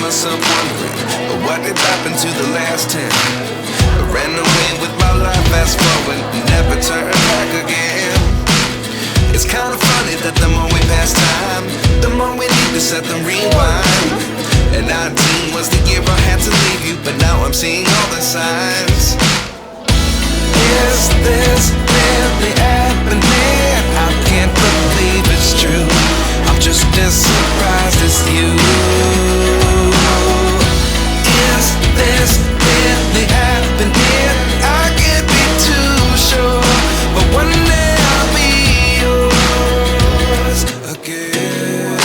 Myself wondering, what did happen to the last 10? I ran away with my life, fast forward, never turn back again. It's kind of funny that the more we pass time, the more we need to set them rewind. And 19 was the year I had to leave you, but now I'm seeing all the signs. Is this really happening? I can't believe it's true. I'm just as surprised as you. Is this really happening? I can't be too sure, but one day I'll be yours again.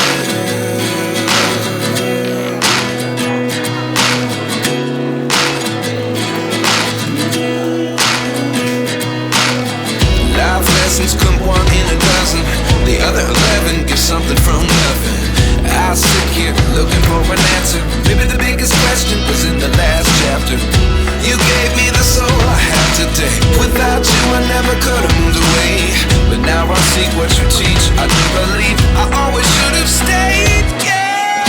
Life lessons come one in a dozen. The other 11 give something from nothing. I sit here looking for an answer. Maybe the biggest question was in the last chapter. You gave me the soul I have today. Without you I never could have moved away. But now I see what you teach. I do believe I always should have stayed. Yeah.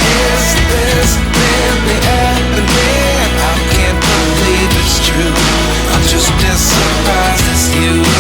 Is this really happening? I can't believe it's true. I'm just as surprised as you.